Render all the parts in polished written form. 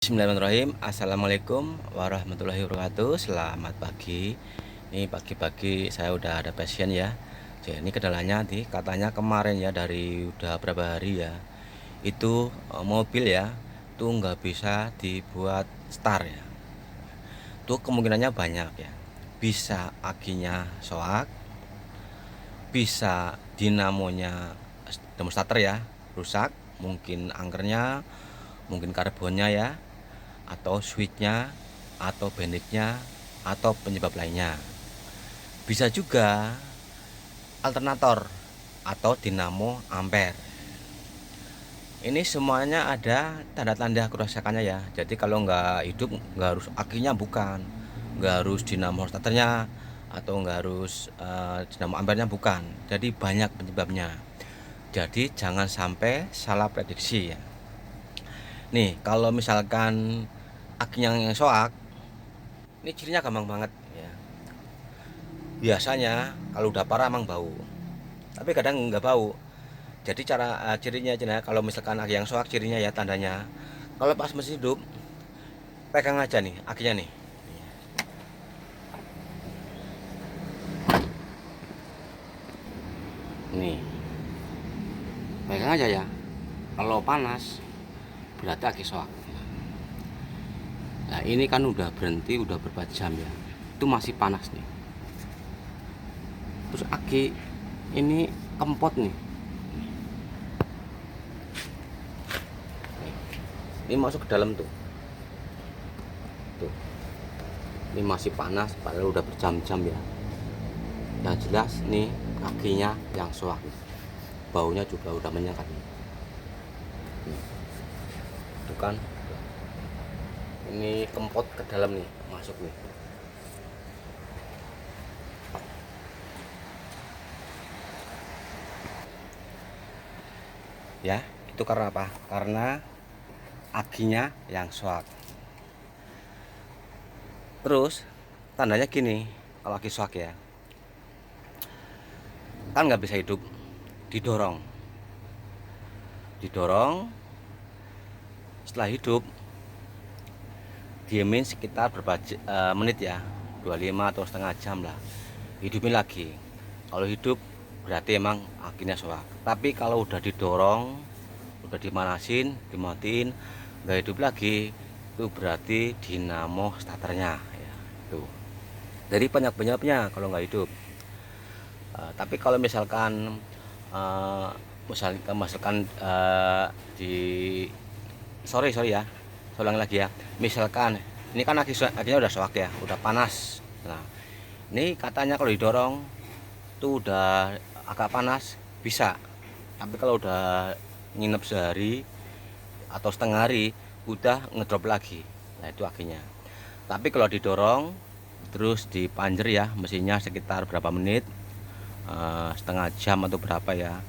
Bismillahirrahmanirrahim. Assalamualaikum warahmatullahi wabarakatuh. Selamat pagi. Ini pagi-pagi saya udah ada pasien ya. Jadi ini kendalanya katanya kemarin ya, dari udah berapa hari ya, itu mobil ya tuh nggak bisa dibuat start ya. Tuh kemungkinannya banyak ya. Bisa akinya soak, bisa dinamonya starter ya rusak, mungkin angkernya, mungkin karbonnya ya, atau switchnya, atau banditnya, atau penyebab lainnya. Bisa juga alternator atau dinamo ampere. Ini semuanya ada tanda-tanda kerusakannya ya. Jadi kalau nggak hidup, nggak harus akinya, bukan, nggak harus dinamo starternya, atau nggak harus dinamo ampernya, bukan. Jadi banyak penyebabnya. Jadi jangan sampai salah prediksi ya. Nih kalau misalkan akinya yang soak, ini cirinya gampang banget ya. Biasanya kalau udah parah emang bau, tapi kadang nggak bau. Jadi cirinya aja, nah, kalau misalkan aki yang soak, cirinya ya, tandanya kalau pas mesin hidup, pegang aja nih akinya nih. Nih, pegang aja ya. Kalau panas berarti aki soak. Nah ini kan udah berhenti, udah berapa jam ya, itu masih panas nih. Terus aki ini kempot nih. Ini masuk ke dalam tuh. Tuh. Ini masih panas padahal udah berjam-jam ya. Yang jelas nih akinya yang soak. Baunya juga udah menyengat nih. Tuh kan. Ini kempot ke dalam nih, masuk nih. Ya, itu karena apa? Karena akinya yang soak. Terus tandanya gini, kalau aki soak ya, kan nggak bisa hidup, didorong, setelah hidup diemin sekitar berapa menit ya, 25 atau setengah jam lah, hidupin lagi. Kalau hidup berarti emang akinya soak. Tapi kalau udah didorong, udah dimanasin, dimatiin, nggak hidup lagi, itu berarti dinamo starternya ya. Tuh, dari banyak penyebabnya kalau nggak hidup. Tapi kalau misalkan di sorry ya, saya ulang lagi ya. Misalkan ini kan akinya udah soak ya, udah panas. Nah ini katanya kalau didorong tuh udah agak panas, bisa. Tapi kalau udah nginep sehari atau setengah hari, udah ngedrop lagi. Nah itu akinya. Tapi kalau didorong terus dipanjer ya mesinnya sekitar berapa menit, setengah jam atau berapa ya,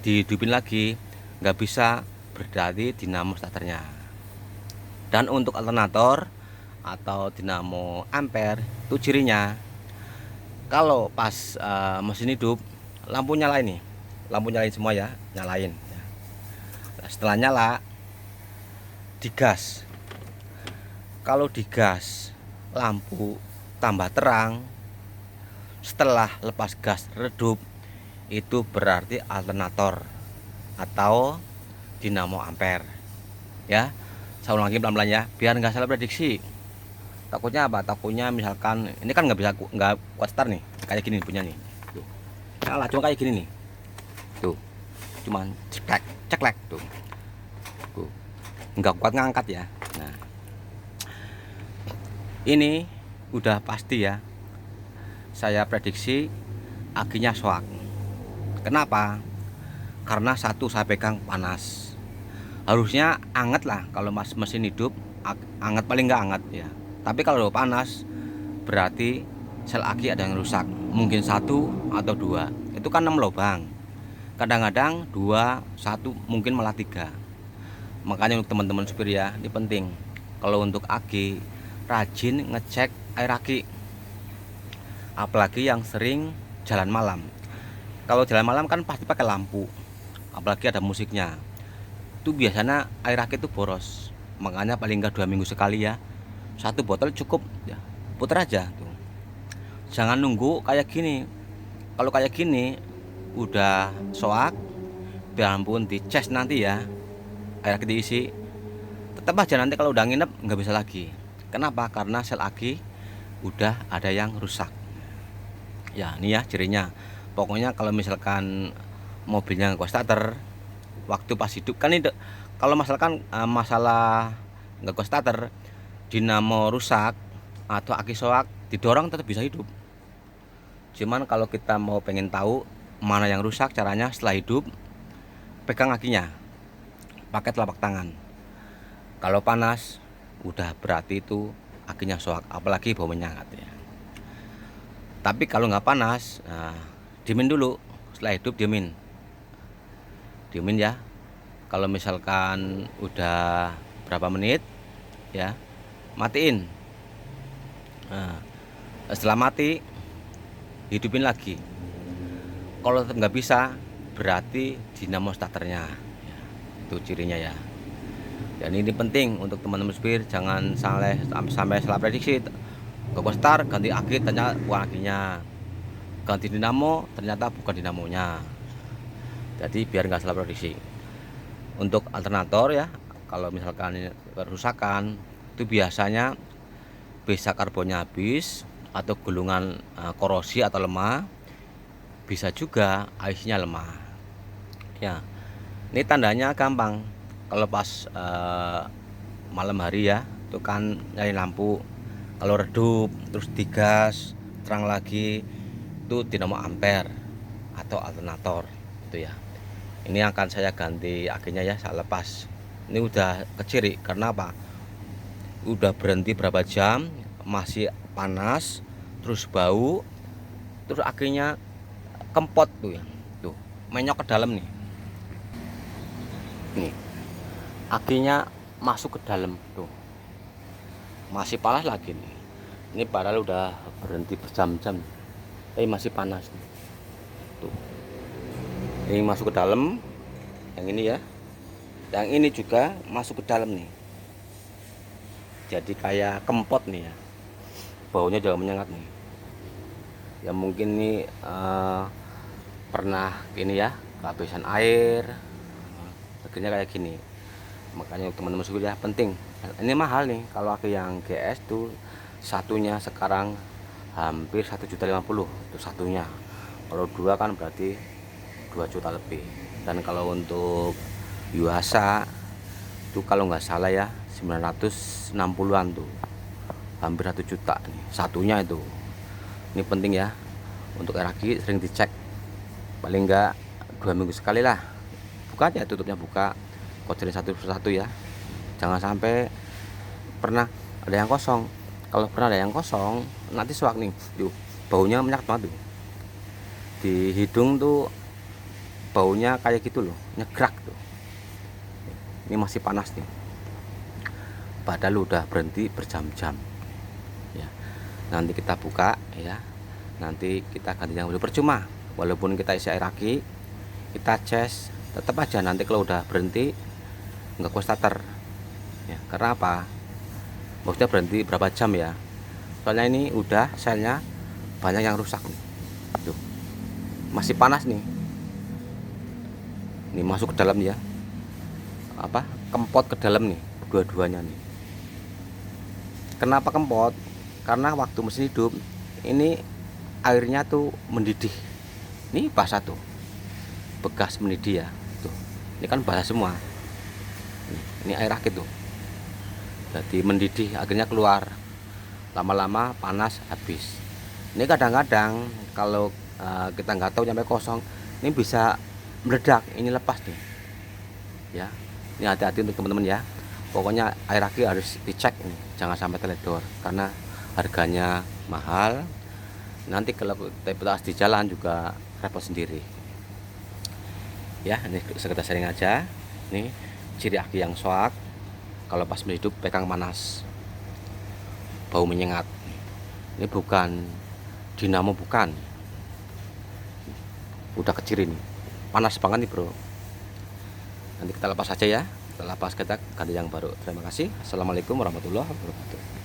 dihidupin lagi, nggak bisa, berarti dinamo starternya. Dan untuk alternator atau dinamo ampere, itu cirinya kalau pas mesin hidup, lampu nyalain nih, lampu nyalain semua ya, nyalain. Nah, setelah nyala, digas. Kalau digas, lampu tambah terang. Setelah lepas gas redup, itu berarti alternator atau dinamo ampere ya. Saya ulangi pelan-pelan ya, biar nggak salah prediksi. Takutnya apa? Takutnya misalkan ini kan nggak kuat start nih, kayak gini punya nih. Tuh. Salah, cuma kayak gini nih. Tuh, cuman ceklek tuh. Tuh. Nggak kuat ngangkat ya. Nah, ini udah pasti ya, saya prediksi akinya soak. Kenapa? Karena satu, saya pegang panas. Harusnya anget lah kalau mesin hidup, anget, paling nggak anget ya. Tapi kalau panas berarti sel aki ada yang rusak. Mungkin satu atau dua. Itu kan 6 lubang. Kadang-kadang 2, 1, mungkin malah 3. Makanya untuk teman-teman supir ya, ini penting. Kalau untuk aki, rajin ngecek air aki. Apalagi yang sering jalan malam. Kalau jalan malam kan pasti pakai lampu, apalagi ada musiknya. Itu biasanya air aki itu boros. makanya paling enggak 2 minggu sekali ya, 1 botol cukup ya, putar aja tuh. Jangan nunggu kayak gini. Kalau kayak gini udah soak, biarpun dicas nanti ya, air aki diisi, tetap aja nanti kalau udah nginep nggak bisa lagi. Kenapa? Karena sel aki udah ada yang rusak. Ya ini ya cirinya. Pokoknya kalau misalkan mobilnya nggak starter, waktu pas hidup kan ini, kalau misalkan masalah nggak starter, dinamo rusak atau aki soak, didorong tetap bisa hidup. Cuman kalau kita mau pengen tahu mana yang rusak, caranya setelah hidup pegang akinya pakai telapak tangan. Kalau panas udah berarti itu akinya soak, apalagi bau menyengat ya. Tapi kalau nggak panas, diemin dulu. Setelah hidup diemin ya. Kalau misalkan udah berapa menit ya, matiin. Setelah mati hidupin lagi. Kalau tetap nggak bisa, berarti dinamo starternya ya, itu cirinya ya. Dan ini penting untuk teman-teman supir, jangan sampai salah prediksi. Gak start, ganti aki ternyata bukan akinya, ganti dinamo ternyata bukan dinamonya. Jadi biar nggak salah prediksi. Untuk alternator ya, kalau misalkan kerusakan itu biasanya bisa karbonnya habis atau gulungan korosi atau lemah, bisa juga IC-nya lemah ya. Ini tandanya gampang. Kalau pas malam hari ya, itu kan nyalain lampu, kalau redup terus digas terang lagi, itu dinamo ampere atau alternator itu ya. Ini akan saya ganti akinya ya, saya lepas. Ini udah keciri karena apa? Udah berhenti berapa jam, masih panas, terus bau, terus akinya kempot tuh ya, tuh menyok ke dalam nih. Nih, akinya masuk ke dalam tuh, masih panas lagi nih. Ini padahal udah berhenti berjam-jam, tapi masih panas nih. Tuh, ini masuk ke dalam, yang ini ya, yang ini juga masuk ke dalam nih. Jadi kayak kempot nih ya, baunya juga menyengat nih. Ya mungkin nih pernah ini ya, kehabisan air, akhirnya kayak gini. Makanya teman-teman supir ya penting. Ini mahal nih, kalau aki yang GS tuh satunya sekarang hampir 1.050.000 itu satunya. Kalau dua kan berarti 2 juta lebih. Dan kalau untuk Yuasa itu kalau nggak salah ya 960-an tuh, hampir 1 juta nih satunya itu. Ini penting ya, untuk air aki sering dicek, paling enggak 2 minggu sekali lah. Buka aja, tutupnya buka, kocorin satu persatu ya, jangan sampai pernah ada yang kosong. Kalau pernah ada yang kosong nanti suak nih tuh, baunya menyengat banget tuh di hidung tuh, baunya kayak gitu loh, nyegrak tuh. Ini masih panas nih, padahal udah berhenti berjam-jam ya. Nanti kita buka ya, nanti kita ganti yang baru. Percuma walaupun kita isi air aki, kita cas, tetap aja nanti kalau udah berhenti nggak kuat starter ya. Karena apa? Maksudnya berhenti berapa jam ya, soalnya ini udah selnya banyak yang rusak nih. Tuh, masih panas nih, ini masuk ke dalam ya, apa, kempot ke dalam nih dua-duanya nih. Kenapa kempot? Karena waktu mesin hidup ini airnya tuh mendidih. Ini basah tuh, bekas mendidih ya tuh. Ini kan basah semua. Ini air aki tuh, jadi mendidih, akhirnya keluar, lama-lama panas habis. Ini kadang-kadang kalau kita nggak tahu sampai kosong, ini bisa meledak, ini lepas nih ya. Ini hati-hati untuk teman-teman ya. Pokoknya air aki harus dicek nih, jangan sampai teledor karena harganya mahal. Nanti kalau kita di jalan juga repot sendiri ya. Ini sekedar sharing aja. Ini ciri aki yang soak, kalau pas hidup pegang panas, bau menyengat. Ini bukan dinamo, bukan, udah keciri nih, panas banget nih bro. Nanti kita lepas aja ya, setelah pas kita ganti yang baru. Terima kasih. Assalamualaikum warahmatullahi wabarakatuh.